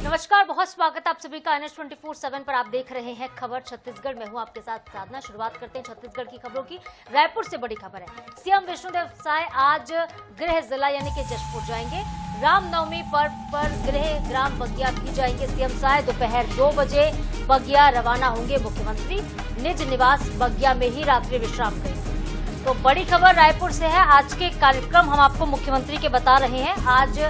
नमस्कार, बहुत स्वागत है आप सभी का NH 24/7 पर। आप देख रहे हैं खबर छत्तीसगढ़ में। हूं आपके साथ साधना। शुरुआत करते हैं छत्तीसगढ़ की खबरों की। रायपुर से बड़ी खबर है। सीएम विष्णुदेव साय आज गृह जिला यानी कि जशपुर जाएंगे। रामनवमी पर्व पर गृह ग्राम बगिया भी जाएंगे सीएम साय। दोपहर 2 बजे बगिया रवाना होंगे मुख्यमंत्री। निज निवास बगिया में ही रात्रि विश्राम करेंगे। तो बड़ी खबर रायपुर से है। आज के कार्यक्रम हम आपको मुख्यमंत्री के बता रहे हैं। आज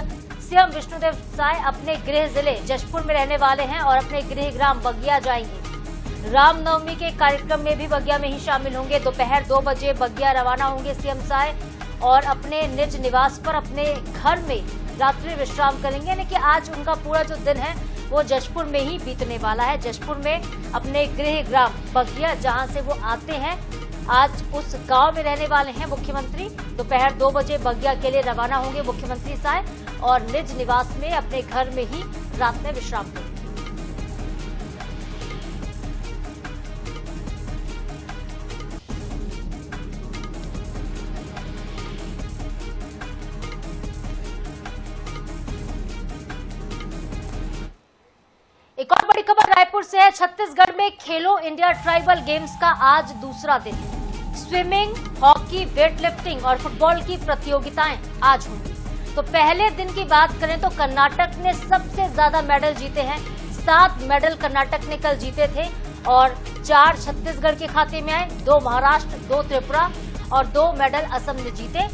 सीएम विष्णुदेव साय अपने गृह जिले जशपुर में रहने वाले हैं और अपने गृह ग्राम बगिया जाएंगे। रामनवमी के कार्यक्रम में भी बगिया में ही शामिल होंगे। दोपहर 2 बजे बगिया रवाना होंगे सीएम साय और अपने निज निवास पर अपने घर में रात्रि विश्राम करेंगे। यानी कि आज उनका पूरा जो दिन है वो जशपुर में ही बीतने वाला है। जशपुर में अपने गृह ग्राम बगिया जहां से वो आते हैं, आज उस गांव में रहने वाले हैं मुख्यमंत्री। दोपहर 2 बजे बगिया के लिए रवाना होंगे मुख्यमंत्री साय और निज निवास में अपने घर में ही रात में विश्राम करेंगे। एक और बड़ी खबर रायपुर से है। छत्तीसगढ़ में खेलो इंडिया ट्राइबल गेम्स का आज दूसरा दिन है। स्विमिंग, हॉकी, वेट लिफ्टिंग और फुटबॉल की प्रतियोगिताएं आज होंगी। तो पहले दिन की बात करें तो कर्नाटक ने सबसे ज्यादा मेडल जीते हैं। 7 मेडल कर्नाटक ने कल जीते थे और 4 छत्तीसगढ़ के खाते में आए, 2 महाराष्ट्र, 2 त्रिपुरा और 2 मेडल असम ने जीते।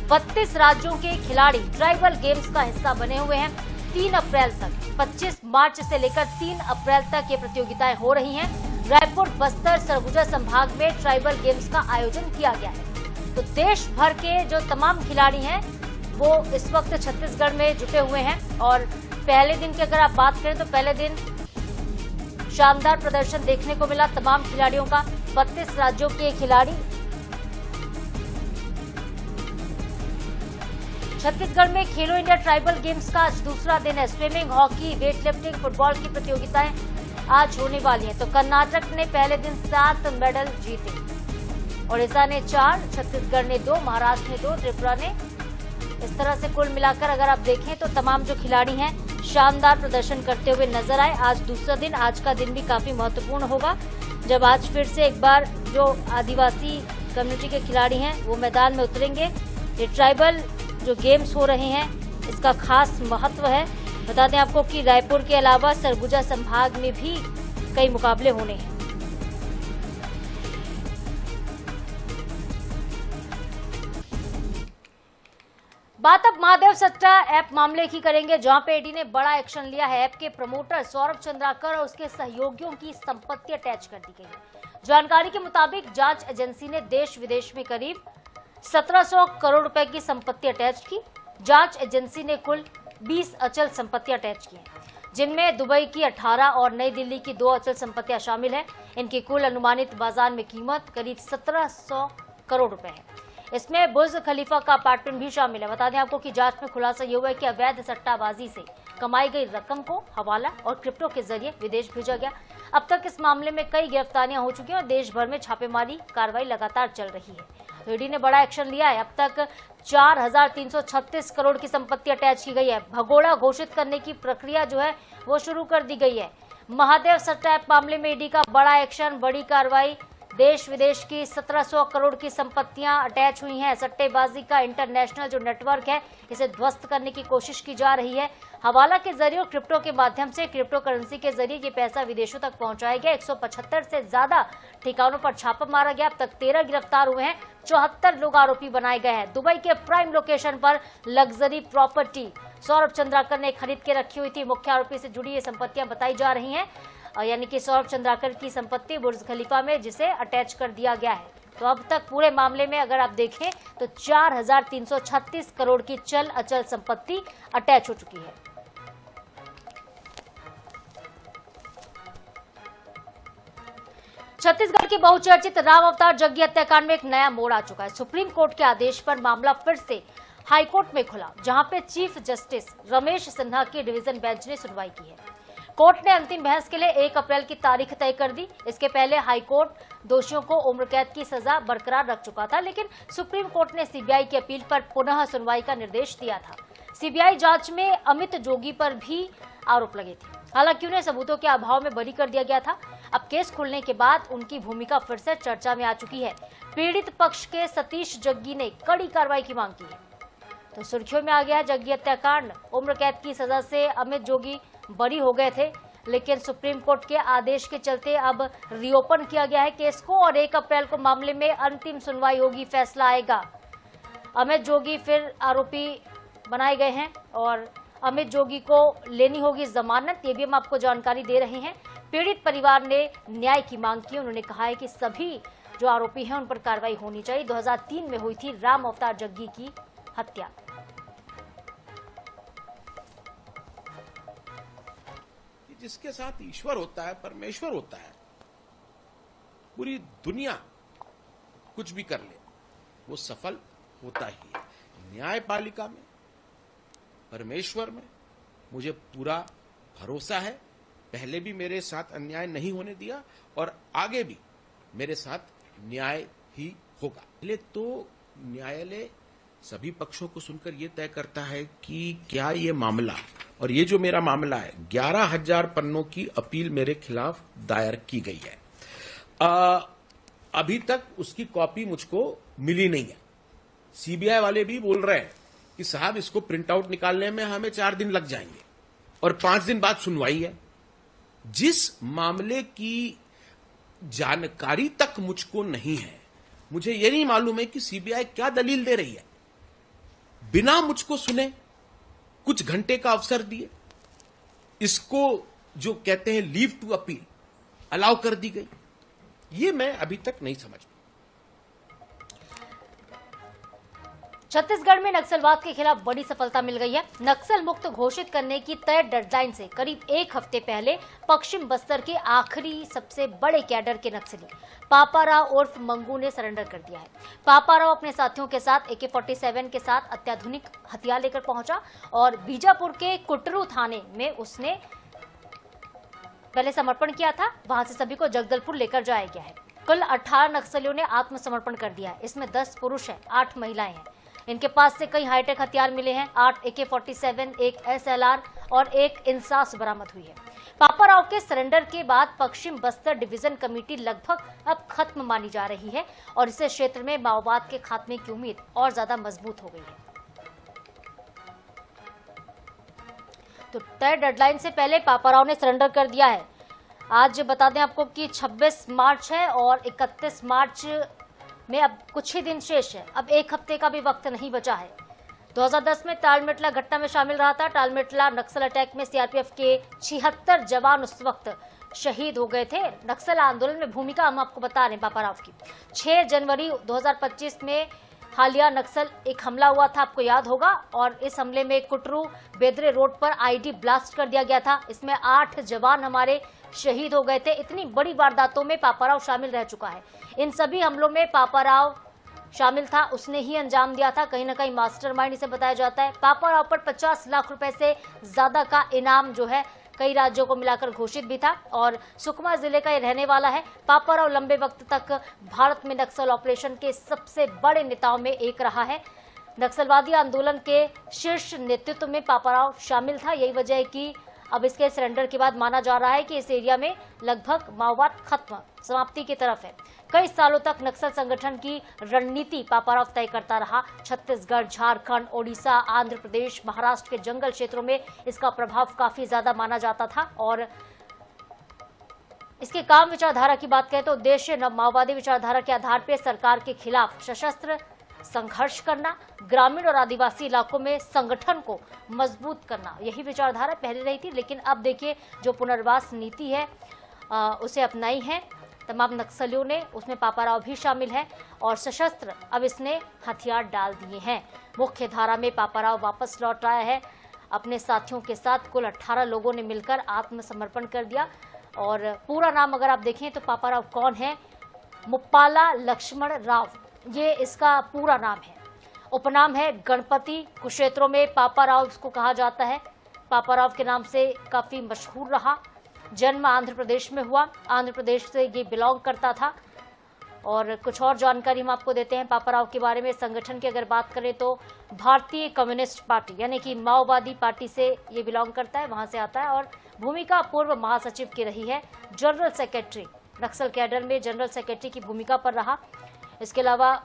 32 राज्यों के खिलाड़ी ट्राइबल गेम्स का हिस्सा बने हुए हैं। 3 अप्रैल तक, 25 मार्च से लेकर 3 अप्रैल तक ये प्रतियोगिताएं हो रही हैं। रायपुर, बस्तर, सरगुजा संभाग में ट्राइबल गेम्स का आयोजन किया गया है। तो देश भर के जो तमाम खिलाड़ी हैं वो इस वक्त छत्तीसगढ़ में जुटे हुए हैं। और पहले दिन की अगर आप बात करें तो पहले दिन शानदार प्रदर्शन देखने को मिला तमाम खिलाड़ियों का। 32 राज्यों के खिलाड़ी छत्तीसगढ़ में खेलो इंडिया ट्राइबल गेम्स का आज दूसरा दिन है। Swimming, hockey, weight lifting, football की प्रतियोगिताएं आज होने वाली हैं। तो कर्नाटक ने पहले दिन 7 मेडल जीते, ओडिशा ने 4, छत्तीसगढ़ ने 2, महाराष्ट्र ने 2, त्रिपुरा ने। इस तरह से कुल मिलाकर अगर आप देखें तो तमाम जो खिलाड़ी हैं शानदार प्रदर्शन करते हुए नजर आए। आज दूसरा दिन, आज का दिन भी काफी महत्वपूर्ण होगा जब आज फिर से एक बार जो आदिवासी कम्युनिटी के खिलाड़ी हैं वो मैदान में उतरेंगे। ये ट्राइबल जो गेम्स हो रहे हैं इसका खास महत्व है। बता दें आपको कि रायपुर के अलावा सरगुजा संभाग में भी कई मुकाबले होने हैं। बात अब महादेव सट्टा ऐप मामले की करेंगे, जहां पे ईडी ने बड़ा एक्शन लिया है। ऐप के प्रमोटर सौरभ चंद्राकर और उसके सहयोगियों की संपत्ति अटैच कर दी गई है। जानकारी के मुताबिक जांच एजेंसी ने देश विदेश में करीब 1700 करोड़ रुपए की संपत्ति अटैच की। जांच एजेंसी ने कुल 20 अचल संपत्ति अटैच की हैं, जिनमें दुबई की 18 और नई दिल्ली की 2 अचल संपत्तियां शामिल हैं। इनकी कुल अनुमानित बाजार में कीमत करीब 1700 करोड़ रुपए है। इसमें बुर्ज खलीफा का अपार्टमेंट भी शामिल है। बता दें आपको कि जांच में खुलासा ये हुआ है कि अवैध सट्टाबाजी से कमाई गई रकम को हवाला और क्रिप्टो के जरिए विदेश भेजा गया। अब तक इस मामले में कई गिरफ्तारियां हो चुकी हैं और देश भर में छापेमारी कार्रवाई लगातार चल रही है। ईडी ने बड़ा एक्शन लिया है। अब तक 4336 करोड़ की संपत्ति अटैच की गई है। भगोड़ा घोषित करने की प्रक्रिया जो है वो शुरू कर दी गई है। महादेव सट्टा ऐप मामले में ईडी का बड़ा एक्शन, बड़ी कार्रवाई। देश विदेश की 1700 करोड़ की संपत्तियां अटैच हुई हैं। सट्टेबाजी का इंटरनेशनल जो नेटवर्क है इसे ध्वस्त करने की कोशिश की जा रही है। हवाला के जरिए और क्रिप्टो के माध्यम से, क्रिप्टो करेंसी के जरिए ये पैसा विदेशों तक पहुंचाया गया। 175 से ज्यादा ठिकानों पर छापा मारा गया। अब तक 13 गिरफ्तार हुए हैं। 74 लोग आरोपी बनाए गए हैं। दुबई के प्राइम लोकेशन पर लग्जरी प्रॉपर्टी सौरभ चंद्राकर ने खरीद के रखी हुई थी। मुख्य आरोपी से जुड़ी ये संपत्तियां बताई जा रही हैं, यानी कि सौरभ चंद्राकर की संपत्ति बुर्ज खलीफा में, जिसे अटैच कर दिया गया है। तो अब तक पूरे मामले में अगर आप देखें तो 4336 करोड़ की चल अचल संपत्ति अटैच हो चुकी है। छत्तीसगढ़ के बहुचर्चित राम अवतार जग्गी हत्याकांड में एक नया मोड़ आ चुका है। सुप्रीम कोर्ट के आदेश पर मामला फिर से हाईकोर्ट में खुला, जहां पे चीफ जस्टिस रमेश सिन्हा की डिवीजन बेंच ने सुनवाई की है। कोर्ट ने अंतिम बहस के लिए 1 अप्रैल की तारीख तय कर दी। इसके पहले हाईकोर्ट दोषियों को उम्र कैद की सजा बरकरार रख चुका था, लेकिन सुप्रीम कोर्ट ने सीबीआई की अपील पर पुनः सुनवाई का निर्देश दिया था। सीबीआई जांच में अमित जोगी पर भी आरोप लगे थे। हालांकि उन्हें सबूतों के अभाव में बरी कर दिया गया था। अब केस खुलने के बाद उनकी भूमिका फिर से चर्चा में आ चुकी है। पीड़ित पक्ष के सतीश जग्गी ने कड़ी कार्रवाई की मांग की है। तो सुर्खियों में आ गया है जग्गी हत्याकांड। उम्र कैद की सजा से अमित जोगी बरी हो गए थे, लेकिन सुप्रीम कोर्ट के आदेश के चलते अब रीओपन किया गया है केस को और 1 अप्रैल को मामले में अंतिम सुनवाई होगी, फैसला आएगा। अमित जोगी फिर आरोपी बनाए गए हैं और अमित जोगी को लेनी होगी जमानत, ये भी हम आपको जानकारी दे रहे हैं। पीड़ित परिवार ने न्याय की मांग की। उन्होंने कहा है कि सभी जो आरोपी हैं उन पर कार्रवाई होनी चाहिए। 2003 में हुई थी राम अवतार जग्गी की हत्या। जिसके साथ ईश्वर होता है, परमेश्वर होता है, पूरी दुनिया कुछ भी कर ले वो सफल होता ही है। न्यायपालिका में, परमेश्वर में मुझे पूरा भरोसा है। पहले भी मेरे साथ अन्याय नहीं होने दिया और आगे भी मेरे साथ न्याय ही होगा। पहले तो न्यायालय सभी पक्षों को सुनकर यह तय करता है कि क्या ये मामला, और ये जो मेरा मामला है 11,000 पन्नों की अपील मेरे खिलाफ दायर की गई है। अभी तक उसकी कॉपी मुझको मिली नहीं है। सीबीआई वाले भी बोल रहे हैं कि साहब इसको प्रिंट आउट निकालने में हमें 4 दिन लग जाएंगे और 5 दिन बाद सुनवाई है। जिस मामले की जानकारी तक मुझको नहीं है, मुझे ये नहीं मालूम है कि सीबीआई क्या दलील दे रही है। बिना मुझको सुने कुछ घंटे का अवसर दिए, इसको जो कहते हैं लीव टू अपील अलाउ कर दी गई। ये मैं अभी तक नहीं समझ। छत्तीसगढ़ में नक्सलवाद के खिलाफ बड़ी सफलता मिल गई है। नक्सल मुक्त घोषित करने की तय डेडलाइन से करीब 1 हफ्ते पहले पश्चिम बस्तर के आखिरी सबसे बड़े कैडर के नक्सली पापाराव उर्फ मंगू ने सरेंडर कर दिया है। पापाराव अपने साथियों के साथ AK-47 के साथ अत्याधुनिक हथियार लेकर पहुंचा और बीजापुर के कुटरू थाने में उसने पहले समर्पण किया था। वहां से सभी को जगदलपुर लेकर जाया गया है। कुल 18 नक्सलियों ने आत्मसमर्पण कर दिया है। इसमें 10 पुरुष हैं, 8 महिलाएं हैं। इनके पास से कई हाईटेक हथियार मिले हैं। 8 AK-47, 1 SLR और 1 इंसास बरामद हुई है। पापाराव के सरेंडर के बाद पश्चिम बस्तर डिवीजन कमेटी लगभग अब खत्म मानी जा रही है और इससे क्षेत्र में माओवाद के खात्मे की उम्मीद और ज्यादा मजबूत हो गई है। तो तय डेडलाइन से पहले पापाराव ने सरेंडर कर दिया है। आज बता दें आपको कि 26 मार्च है और 31 मार्च में अब कुछ ही दिन शेष है। अब 1 हफ्ते का भी वक्त नहीं बचा है। 2010 में टालमेटला घटना में शामिल रहा था। टालमेटला नक्सल अटैक में सीआरपीएफ के 76 जवान उस वक्त शहीद हो गए थे। नक्सल आंदोलन में भूमिका हम आपको बता रहे हैं पापाराव की। 6 जनवरी 2025 में हालिया नक्सल एक हमला हुआ था, आपको याद होगा, और इस हमले में कुटरू बेदरे रोड पर आईडी ब्लास्ट कर दिया गया था। इसमें 8 जवान हमारे शहीद हो गए थे। इतनी बड़ी वारदातों में पापाराव शामिल रह चुका है। इन सभी हमलों में पापाराव शामिल था, उसने ही अंजाम दिया था। कहीं ना कहीं मास्टरमाइंड इसे बताया जाता है। पापाराव पर 50 लाख रुपए से ज्यादा का इनाम जो है कई राज्यों को मिलाकर घोषित भी था और सुकमा जिले का ये रहने वाला है। पापाराव लंबे वक्त तक भारत में नक्सल ऑपरेशन के सबसे बड़े नेताओं में एक रहा है। नक्सलवादी आंदोलन के शीर्ष नेतृत्व में पापाराव शामिल था। यही वजह है कि अब इसके सरेंडर के बाद माना जा रहा है कि इस एरिया में लगभग माओवाद खत्म, समाप्ति की तरफ है। कई सालों तक नक्सल संगठन की रणनीति पापाराव तय करता रहा। छत्तीसगढ़, झारखंड, ओडिशा, आंध्र प्रदेश, महाराष्ट्र के जंगल क्षेत्रों में इसका प्रभाव काफी ज्यादा माना जाता था और इसके काम विचारधारा की बात करें तो उद्देश्य माओवादी विचारधारा के आधार पर सरकार के खिलाफ सशस्त्र संघर्ष करना, ग्रामीण और आदिवासी इलाकों में संगठन को मजबूत करना, यही विचारधारा पहले रही थी। लेकिन अब देखिए जो पुनर्वास नीति है उसे अपनाई है तमाम नक्सलियों ने, उसमें पापाराव भी शामिल है और सशस्त्र अब इसने हथियार डाल दिए हैं। मुख्य धारा में पापाराव वापस लौट आया है अपने साथियों के साथ। कुल 18 लोगों ने मिलकर आत्मसमर्पण कर दिया और पूरा नाम अगर आप देखें तो पापाराव कौन है, मुप्पाला लक्ष्मण राव, ये इसका पूरा नाम है। उपनाम है गणपति। कुछ क्षेत्रों में पापाराव इसको कहा जाता है। पापाराव के नाम से काफी मशहूर रहा। जन्म आंध्र प्रदेश में हुआ। आंध्र प्रदेश से ये बिलोंग करता था और कुछ और जानकारी हम आपको देते हैं पापाराव के बारे में। संगठन की अगर बात करें तो भारतीय कम्युनिस्ट पार्टी यानी कि माओवादी पार्टी से ये बिलोंग करता है, वहां से आता है और भूमिका पूर्व महासचिव की रही है। जनरल सेक्रेटरी, नक्सल कैडर में जनरल सेक्रेटरी की भूमिका पर रहा। इसके अलावा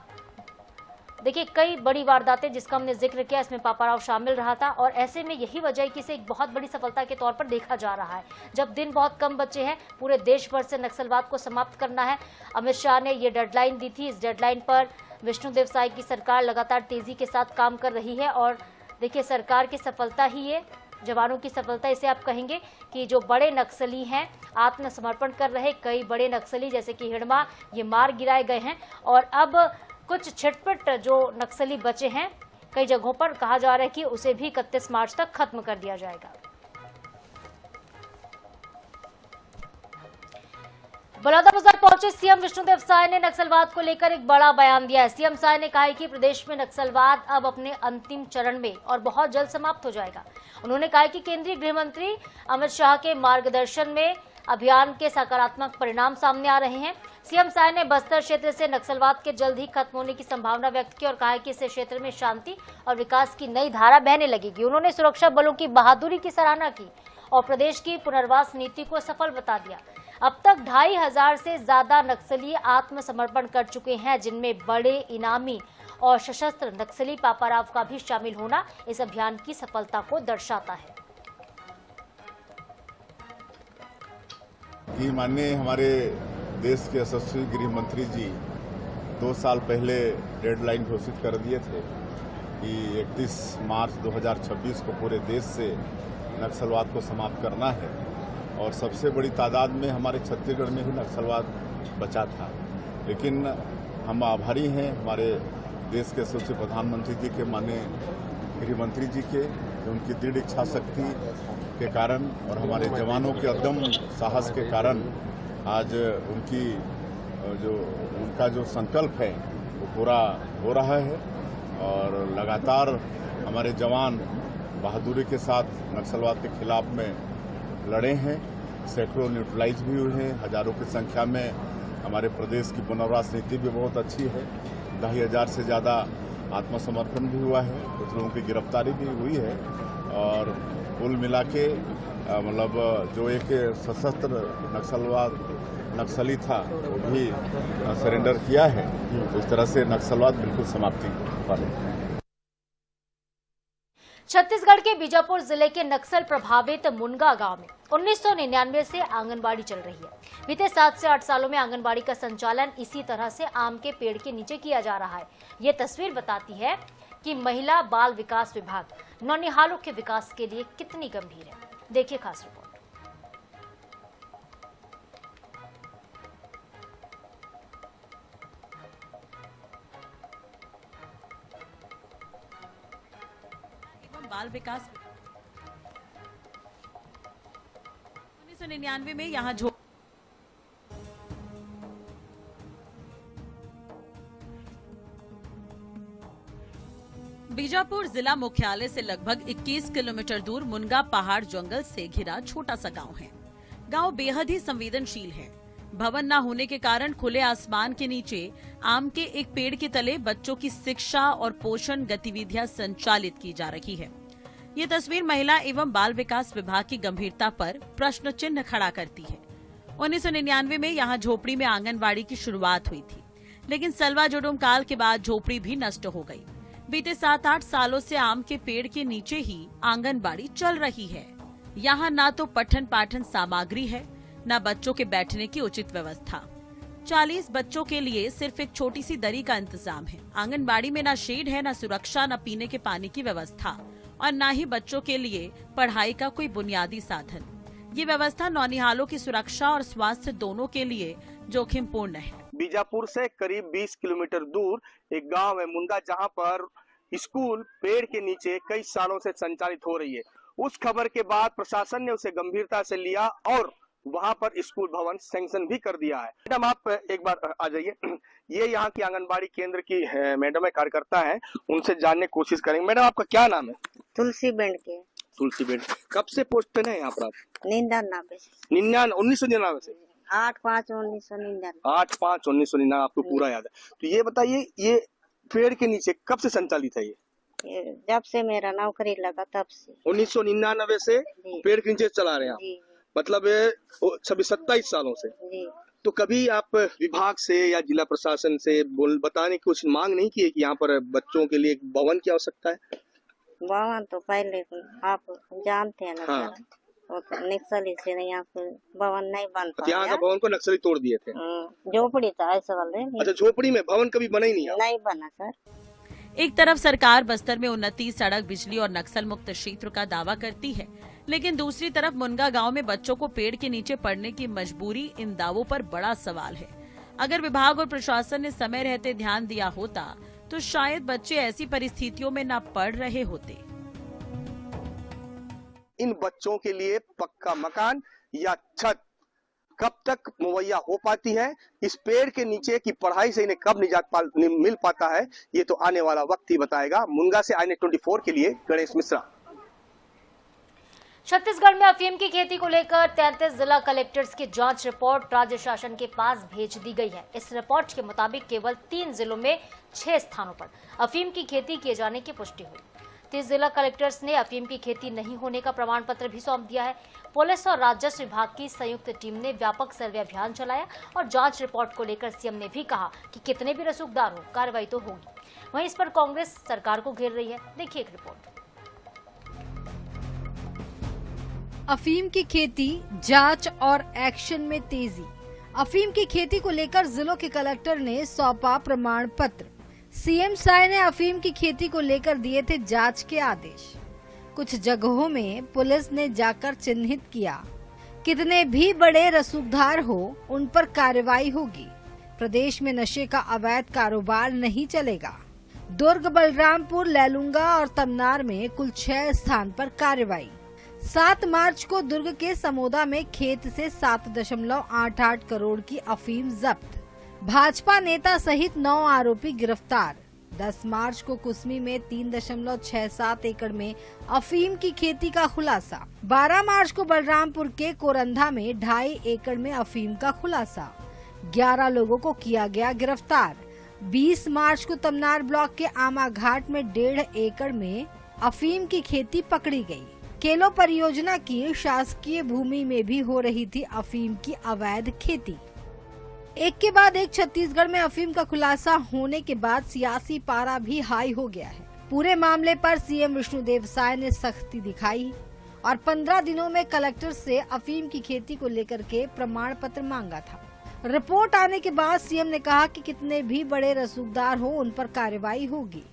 देखिए कई बड़ी वारदातें जिसका हमने जिक्र किया, इसमें पापाराव शामिल रहा था और ऐसे में यही वजह है कि इसे एक बहुत बड़ी सफलता के तौर पर देखा जा रहा है। जब दिन बहुत कम बचे हैं, पूरे देश भर से नक्सलवाद को समाप्त करना है। अमित शाह ने ये डेडलाइन दी थी। इस डेडलाइन पर विष्णुदेव साय की सरकार लगातार तेजी के साथ काम कर रही है और देखिए सरकार की सफलता ही ये, जवानों की सफलता इसे आप कहेंगे कि जो बड़े नक्सली हैं आत्मसमर्पण कर रहे। कई बड़े नक्सली जैसे कि हिड़मा ये मार गिराए गए हैं और अब कुछ छिटपुट जो नक्सली बचे हैं कई जगहों पर कहा जा रहा है कि उसे भी 31 मार्च तक खत्म कर दिया जाएगा। बलौदाबाजार पहुंचे सीएम विष्णुदेव साय ने नक्सलवाद को लेकर एक बड़ा बयान दिया है। सीएम साय ने कहा है कि प्रदेश में नक्सलवाद अब अपने अंतिम चरण में और बहुत जल्द समाप्त हो जाएगा। उन्होंने कहा कि केंद्रीय गृह मंत्री अमित शाह के मार्गदर्शन में अभियान के सकारात्मक परिणाम सामने आ रहे हैं। सीएम साय ने बस्तर क्षेत्र से नक्सलवाद के जल्द ही खत्म होने की संभावना व्यक्त की और कहा कि इससे क्षेत्र में शांति और विकास की नई धारा बहने लगेगी। उन्होंने सुरक्षा बलों की बहादुरी की सराहना की और प्रदेश की पुनर्वास नीति को सफल बता दिया। अब तक 2500 से ज्यादा नक्सली आत्मसमर्पण कर चुके हैं, जिनमें बड़े इनामी और सशस्त्र नक्सली पापाराव का भी शामिल होना इस अभियान की सफलता को दर्शाता है। कि माननीय हमारे देश के यशस्वी गृह मंत्री जी 2 साल पहले डेडलाइन घोषित कर दिए थे कि 31 मार्च 2026 को पूरे देश से नक्सलवाद को समाप्त करना है और सबसे बड़ी तादाद में हमारे छत्तीसगढ़ में ही नक्सलवाद बचा था। लेकिन हम आभारी हैं हमारे देश के यशस्वी प्रधानमंत्री जी के, माननीय गृह मंत्री जी के, उनकी दृढ़ इच्छा शक्ति के कारण और हमारे जवानों के अदम्य साहस के कारण आज उनका जो संकल्प है वो पूरा हो रहा है और लगातार हमारे जवान बहादुरी के साथ नक्सलवाद के खिलाफ में लड़े हैं। सैकड़ों न्यूट्रलाइज भी हुए हैं, हजारों की संख्या में। हमारे प्रदेश की पुनर्वास नीति भी बहुत अच्छी है। 2500 से ज़्यादा आत्मसमर्पण भी हुआ है, कुछ लोगों की गिरफ्तारी भी हुई है और कुल मिला के मतलब जो एक सशस्त्र नक्सली था वो भी सरेंडर किया है। तो इस तरह से नक्सलवाद बिल्कुल समाप्ति पर है। छत्तीसगढ़ के बीजापुर जिले के नक्सल प्रभावित मुनगा गांव में 1999 से आंगनबाड़ी चल रही है। बीते 7 से 8 सालों में आंगनबाड़ी का संचालन इसी तरह से आम के पेड़ के नीचे किया जा रहा है। ये तस्वीर बताती है कि महिला बाल विकास विभाग नौनिहालों के विकास के लिए कितनी गंभीर है। देखिए खास रिपोर्ट। बाल विकास 1999 में यहाँ बीजापुर जिला मुख्यालय से लगभग 21 किलोमीटर दूर मुनगा पहाड़ जंगल से घिरा छोटा सा गांव है। गांव बेहद ही संवेदनशील है। भवन न होने के कारण खुले आसमान के नीचे आम के एक पेड़ के तले बच्चों की शिक्षा और पोषण गतिविधियां संचालित की जा रही है। ये तस्वीर महिला एवं बाल विकास विभाग की गंभीरता पर प्रश्न चिन्ह खड़ा करती है। 1999 में यहाँ झोपड़ी में आंगनबाड़ी की शुरुआत हुई थी, लेकिन सलवा जुडुम काल के बाद झोपड़ी भी नष्ट हो गई। बीते 7-8 सालों से आम के पेड़ के नीचे ही आंगनबाड़ी चल रही है। यहाँ न तो पठन पाठन सामग्री है, न बच्चों के बैठने की उचित व्यवस्था। 40 बच्चों के लिए सिर्फ एक छोटी सी दरी का इंतजाम है। आंगनबाड़ी में न शेड है, न सुरक्षा, न पीने के पानी की व्यवस्था और न ही बच्चों के लिए पढ़ाई का कोई बुनियादी साधन। ये व्यवस्था नौनिहालों की सुरक्षा और स्वास्थ्य दोनों के लिए जोखिमपूर्ण है। बीजापुर से करीब 20 किलोमीटर दूर एक गांव है मुनगा, जहां पर स्कूल पेड़ के नीचे कई सालों से संचालित हो रही है। उस खबर के बाद प्रशासन ने उसे गंभीरता से लिया और वहां पर स्कूल भवन सैंक्शन भी कर दिया है। मैडम आप एक बार आ जाइए। ये यहाँ की आंगनबाड़ी केंद्र की मैडम है, कार्यकर्ता है, उनसे जानने की कोशिश करेंगे। मैडम आपका क्या नाम है? तुलसी बेंड के। तुलसी बेंड, कब से पोस्ट पे है यहाँ पर आप? 99 1999 से। 8/5/1999। 8/5/1999 आपको पूरा याद है। तो ये बताइए, ये पेड़ के नीचे कब से संचालित है? ये जब से मेरा नौकरी लगा तब से। 1999 से जी। पेड़ के नीचे चला रहे हैं आप, जी मतलब 27 सालों से। जी। तो कभी आप विभाग से या जिला प्रशासन से बताने की कुछ मांग नहीं की है कि यहाँ पर बच्चों के लिए एक भवन की आवश्यकता है? भवन तो पहले आप जानते हैं ना हाँ। सर, वो तो नक्सली से यहाँ पे भवन नहीं बन तो यहाँ का पाया। भवन को नक्सली तोड़ दिए थे। झोपड़ी था ऐसा वाले। अच्छा, झोपड़ी में भवन कभी बना ही नहीं है? नहीं बना सर। एक तरफ सरकार बस्तर में उन्नति, सड़क, बिजली और नक्सल मुक्त क्षेत्र का दावा करती है, लेकिन दूसरी तरफ मुनगा गांव में बच्चों को पेड़ के नीचे पड़ने की मजबूरी इन दावों पर बड़ा सवाल है। अगर विभाग और प्रशासन ने समय रहते ध्यान दिया होता तो शायद बच्चे ऐसी परिस्थितियों में न पड़ रहे होते। इन बच्चों के लिए पक्का मकान या छत कब तक मुहैया हो पाती है, इस पेड़ के नीचे की पढ़ाई से इन्हें कब निजात मिल पाता है, ये तो आने वाला वक्त ही बताएगा। मुनगा से INET 24 के लिए गणेश मिश्रा। छत्तीसगढ़ में अफीम की खेती को लेकर 33 जिला कलेक्टर्स की जांच रिपोर्ट राज्य शासन के पास भेज दी गई है। इस रिपोर्ट के मुताबिक केवल 3 जिलों में 6 स्थानों पर अफीम की खेती किए जाने की पुष्टि हुई। 30 जिला कलेक्टर्स ने अफीम की खेती नहीं होने का प्रमाण पत्र भी सौंप दिया है। पुलिस और राजस्व विभाग की संयुक्त टीम ने व्यापक सर्वे अभियान चलाया और जांच रिपोर्ट को लेकर सीएम ने भी कहा कि कितने भी रसूखदार हो, कार्रवाई तो होगी। वहीं इस पर कांग्रेस सरकार को घेर रही है। देखिए एक रिपोर्ट। अफीम की खेती, जांच और एक्शन में तेजी। अफीम की खेती को लेकर जिलों के कलेक्टर ने सौंपा प्रमाण पत्र। सीएम साय ने अफीम की खेती को लेकर दिए थे जांच के आदेश। कुछ जगहों में पुलिस ने जाकर चिन्हित किया, कितने भी बड़े रसूखदार हो उन पर कार्रवाई होगी। प्रदेश में नशे का अवैध कारोबार नहीं चलेगा। दुर्ग, बलरामपुर, लैलूंगा और तमनार में कुल 6 स्थान पर कार्रवाई। 7 मार्च को दुर्ग के समोदा में खेत से 7.88 करोड़ की अफीम जब्त। भाजपा नेता सहित 9 आरोपी गिरफ्तार। 10 मार्च को कुसमी में 3.67 एकड़ में अफीम की खेती का खुलासा। 12 मार्च को बलरामपुर के कोरंधा में 2.5 एकड़ में अफीम का खुलासा। 11 लोगों को किया गया गिरफ्तार। 20 मार्च को तमनार ब्लॉक के आमा घाट में 1.5 एकड़ में अफीम की खेती पकड़ी गई। केलो परियोजना की शासकीय भूमि में भी हो रही थी अफीम की अवैध खेती। एक के बाद एक छत्तीसगढ़ में अफीम का खुलासा होने के बाद सियासी पारा भी हाई हो गया है। पूरे मामले पर सीएम विष्णुदेव साय ने सख्ती दिखाई और 15 दिनों में कलेक्टर से अफीम की खेती को लेकर के प्रमाण पत्र मांगा था। रिपोर्ट आने के बाद सीएम ने कहा कि कितने भी बड़े रसूखदार हो उन पर कार्रवाई होगी।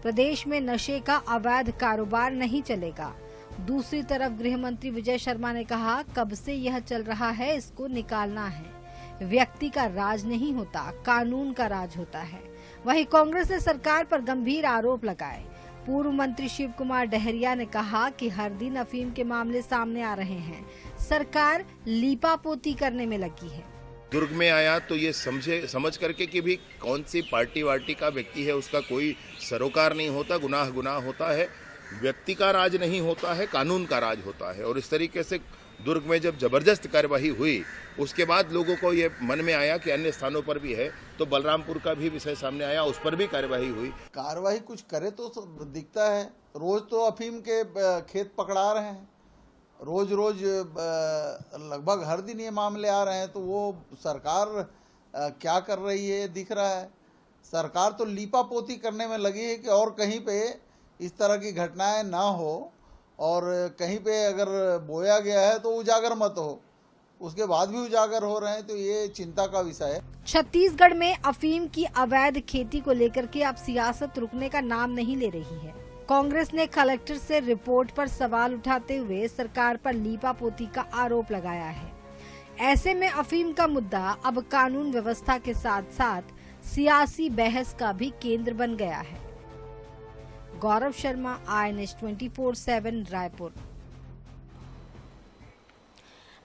प्रदेश में नशे का अवैध कारोबार नहीं चलेगा। दूसरी तरफ गृह मंत्री विजय शर्मा ने कहा, कब से यह चल रहा है, इसको निकालना है। व्यक्ति का राज नहीं होता, कानून का राज होता है। वहीं कांग्रेस ने सरकार पर गंभीर आरोप लगाए। पूर्व मंत्री शिव कुमार डहरिया ने कहा कि हर दिन अफीम के मामले सामने आ रहे हैं, सरकार लीपापोती करने में लगी है। दुर्ग में आया तो ये समझ करके कि भी कौन सी पार्टी वार्टी का व्यक्ति है, उसका कोई सरोकार नहीं होता, गुनाह गुनाह होता है। व्यक्ति का राज नहीं होता है, कानून का राज होता है। और इस तरीके से दुर्ग में जब जबरदस्त कार्यवाही हुई, उसके बाद लोगों को ये मन में आया कि अन्य स्थानों पर भी है, तो बलरामपुर का भी विषय सामने आया, उस पर भी कार्यवाही हुई। कार्यवाही कुछ करे तो दिखता है। रोज तो अफीम के खेत पकड़ा रहे हैं, रोज रोज लगभग हर दिन ये मामले आ रहे हैं। तो वो सरकार क्या कर रही है दिख रहा है। सरकार तो लीपापोती करने में लगी है कि और कहीं पे इस तरह की घटनाएं ना हो, और कहीं पे अगर बोया गया है तो उजागर मत हो, उसके बाद भी उजागर हो रहे हैं, तो ये चिंता का विषय है। छत्तीसगढ़ में अफीम की अवैध खेती को लेकर के अब सियासत रुकने का नाम नहीं ले रही है। कांग्रेस ने कलेक्टर से रिपोर्ट पर सवाल उठाते हुए सरकार पर लीपापोती का आरोप लगाया है। ऐसे में अफीम का मुद्दा अब कानून व्यवस्था के साथ साथ सियासी बहस का भी केंद्र बन गया है। गौरव शर्मा, INET 24/7 रायपुर।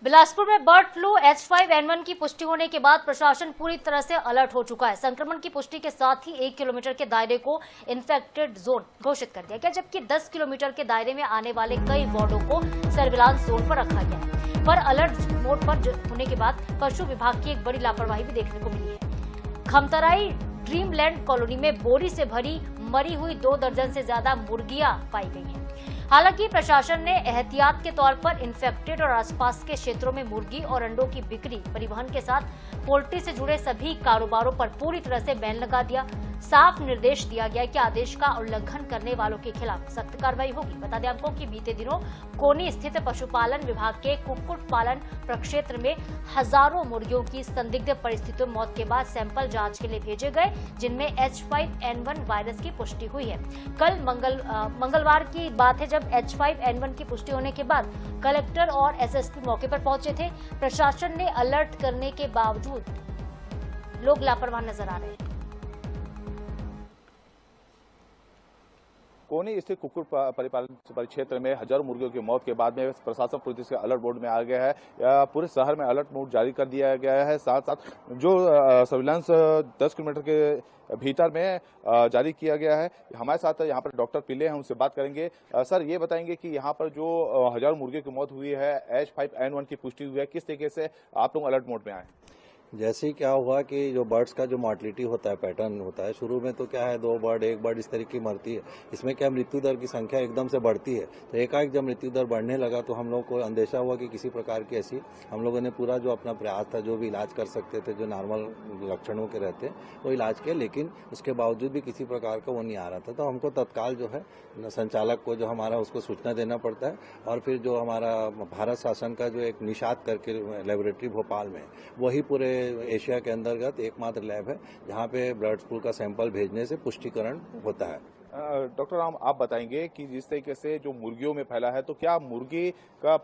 बिलासपुर में बर्ड फ्लू H5N1 की पुष्टि होने के बाद प्रशासन पूरी तरह से अलर्ट हो चुका है। संक्रमण की पुष्टि के साथ ही 1 किलोमीटर के दायरे को इन्फेक्टेड जोन घोषित कर दिया गया, जबकि 10 किलोमीटर के दायरे में आने वाले कई वार्डों को सर्विलांस जोन पर रखा गया। पर अलर्ट मोड पर होने के बाद पशु विभाग की एक बड़ी लापरवाही भी देखने को मिली है। खमतराई ड्रीमलैंड कॉलोनी में बोरी से भरी मरी हुई 2 दर्जन से ज्यादा मुर्गियां पाई गई हैं। हालांकि प्रशासन ने एहतियात के तौर पर इन्फेक्टेड और आसपास के क्षेत्रों में मुर्गी और अंडों की बिक्री, परिवहन के साथ पोल्ट्री से जुड़े सभी कारोबारों पर पूरी तरह से बैन लगा दिया। साफ निर्देश दिया गया कि आदेश का उल्लंघन करने वालों के खिलाफ सख्त कार्रवाई होगी। बता दें आपको कि बीते दिनों कोनी स्थित पशुपालन विभाग के कुक्कुट पालन प्रक्षेत्र में हजारों मुर्गियों की संदिग्ध परिस्थितियों में मौत के बाद सैंपल जांच के लिए भेजे गए, जिनमें H5N1 वायरस की पुष्टि हुई है। कल मंगलवार की बात है जब H5N1 की पुष्टि होने के बाद कलेक्टर और SSP मौके पर पहुंचे थे। प्रशासन ने अलर्ट करने के बावजूद लोग लापरवाह नजर आ रहे हैं। कोनी स्थित कुक्कुट परिपालन परिक्षेत्र में हजारों मुर्गियों की मौत के बाद में प्रशासन पूरी तरह से अलर्ट मोड में आ गया है। पूरे शहर में अलर्ट मोड जारी कर दिया गया है। साथ साथ जो सर्विलांस 10 किलोमीटर के भीतर में जारी किया गया है। हमारे साथ यहाँ पर डॉक्टर पिल्ले हैं, उनसे बात करेंगे। सर, ये बताएंगे कि यहाँ पर जो हजारों मुर्गियों की मौत हुई है, H5N1 की पुष्टि हुई है, किस तरीके से आप लोग अलर्ट मोड में आए? जैसे ही क्या हुआ कि जो बर्ड्स का जो मॉर्टलिटी होता है, पैटर्न होता है, शुरू में तो क्या है 2 बर्ड 1 बर्ड इस तरीके की मरती है। इसमें क्या मृत्यु दर की संख्या एकदम से बढ़ती है, तो एकाएक जब मृत्यु दर बढ़ने लगा तो हम लोग को अंदेशा हुआ कि किसी प्रकार की ऐसी, हम लोगों ने पूरा जो अपना प्रयास था, जो भी इलाज कर सकते थे, जो नॉर्मल लक्षणों के रहते वो इलाज किया, लेकिन उसके बावजूद भी किसी प्रकार का वो नहीं आ रहा था। तो हमको तत्काल जो है संचालक को जो हमारा उसको सूचना देना पड़ता है, और फिर जो हमारा भारत शासन का जो एक निषाद करके लेबोरेटरी भोपाल में, वही पूरे एशिया के अंतर्गत एकमात्र लैब है जहां पे बर्ड फ्लू का सैंपल भेजने से पुष्टिकरण होता है। डॉक्टर राम, आप बताएंगे कि जिस तरीके से जो मुर्गियों में फैला है, तो क्या मुर्गी का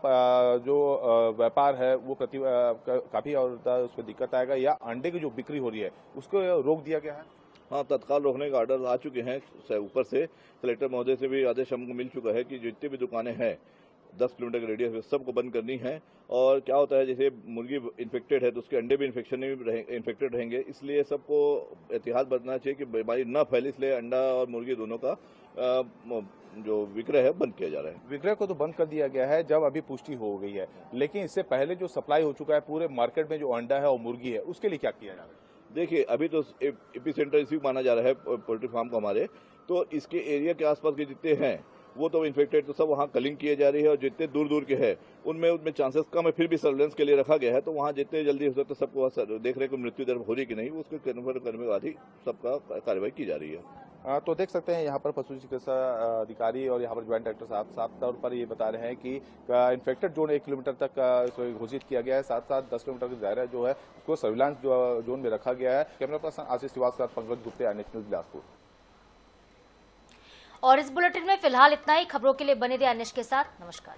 जो व्यापार है वो काफी और उसमें दिक्कत आएगा, या अंडे की जो बिक्री हो रही है उसको रोक दिया गया है? हाँ, तत्काल रोकने का ऑर्डर आ चुके हैं। ऊपर से कलेक्टर महोदय से भी आदेश हमको मिल चुका है कि जितनी भी दुकानें हैं 10 किलोमीटर के रेडियस में सबको बंद करनी है। और क्या होता है, जैसे मुर्गी इन्फेक्टेड है तो उसके अंडे भी इन्फेक्टेड रहेंगे, इसलिए सबको एहतियात बरतना चाहिए कि बीमारी न फैले, इसलिए अंडा और मुर्गी दोनों का जो विक्रय है बंद किया जा रहा है। विक्रय को तो बंद कर दिया गया है जब अभी पुष्टि हो गई है, लेकिन इससे पहले जो सप्लाई हो चुका है पूरे मार्केट में, जो अंडा है और मुर्गी है, उसके लिए क्या किया जा रहा है? देखिए, अभी तो एपिसेंटर इसी माना जा रहा है पोल्ट्री फार्म को हमारे, तो इसके एरिया के आसपास के जितने हैं वो तो इन्फेक्टेड, तो सब वहाँ कलिंग किए जा रही है, और जितने दूर दूर के हैं उनमें चांसेस कम है, फिर भी सर्वेलेंस के लिए रखा गया है। तो वहाँ जितने जल्दी हो सकता है सबको देख रहे हैं कि मृत्यु दर हो रही कि नहीं, उसको कन्फर्म करने के बाद ही सबका कार्रवाई की जा रही है। तो देख सकते हैं यहाँ पर पशु चिकित्सा अधिकारी और यहाँ पर ज्वाइंट डायरेक्टर साहब साफ तौर पर ये बता रहे हैं कि इन्फेक्टेड जोन 1 किलोमीटर तक घोषित किया गया है। साथ साथ 10 किलोमीटर का दायरा जो है उसको सर्विलांस जोन में रखा गया है। कैमरा पर्सन आशीष श्रीवास्तव, पंकज गुप्ते, NH न्यूज बिलासपुर। और इस बुलेटिन में फिलहाल इतना ही। खबरों के लिए बने रहिए NH के साथ। नमस्कार।